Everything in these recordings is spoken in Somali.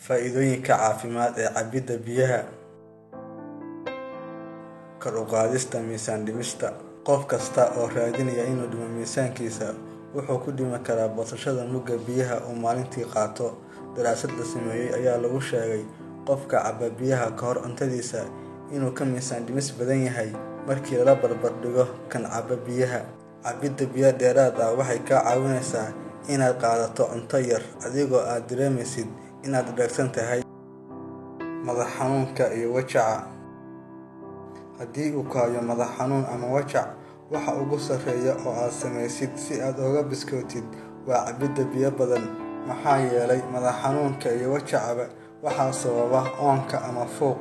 Faa'iidooyinka caafimaad ee cabidda biyaha. Kor u qaadista miisaan dhimista. Qof kasta oo raadinaya inuu dhimo miisaankiisa wuxuu ku dhimi karaa boosashada mugga biyaha uu maalintii qaato. Daraasad la sameeyay ayaa lagu sheegay qofka caba biyaha ka hor cuntadiisa inuu ka miisaan dhimis badan yahay markii la barbar dhigo kan caba biyaha. Cabidda biyo dheeraad ah waxay kaa caawinaysaa inaad qaadato cunto yar adigoo aad dareemaysid inaad dhergsan tahay. Madax xanuunka iyo wajaca. Haddii uu ku hayo madax xanuun ama wajac, waxa ugu sarreeya oo aad samaysid si aad uga biskootid waa cabidda biyo badan, maxaa yeelay madax xanuunka iyo wajacaba waxaa sababa oonka ama fuuq.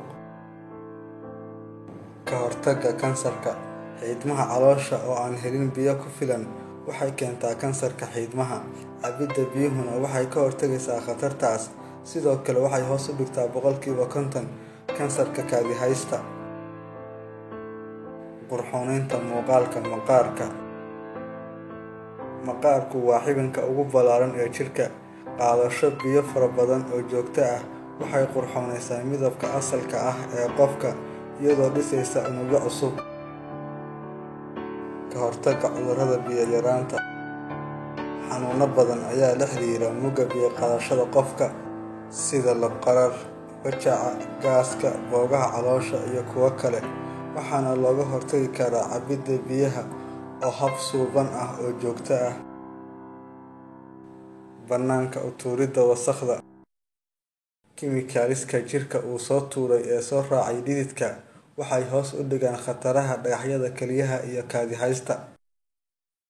Ka hortagga kansarka. Xiidmaha caloosha oo aan helin biyo ku filan waxay keentaa kansarka xiidmaha. Cabidda biyuhuna waxay ka hortagaysaa khatartaas. Sidoo kale waxay hoos u dhigtaa 50% kansarka kaadihaysta. Qurxoonaynta muuqaalka maqaarka. Maqaarku waa xubinka ugu ballaaran ee jirka. Qaadasho biyo fara badan oo joogto ah waxay qurxoonaysaa midabka asalka ah ee qofka iyadoo dhisaysa unugyo cusub. Ka hortagga cudurrada biyo yaraanta. Xanuuno badan ayaa la xiriira mugga biyo qaadashada qofka, sida lab qarar, wajaca, gaaska, boogaha caloosha iyo kuwo kale, waxaana looga hortagi karaa cabidda biyaha oo hab suuban ah oo joogto ah. Bannaanka u tuuridda wasakhda. Kiimikooyinka jirka uu soo tuuray ee soo raacay dhididka waxay hoos u dhigaan khataraha dhagaxyada kelyaha iyo kaadihaysta.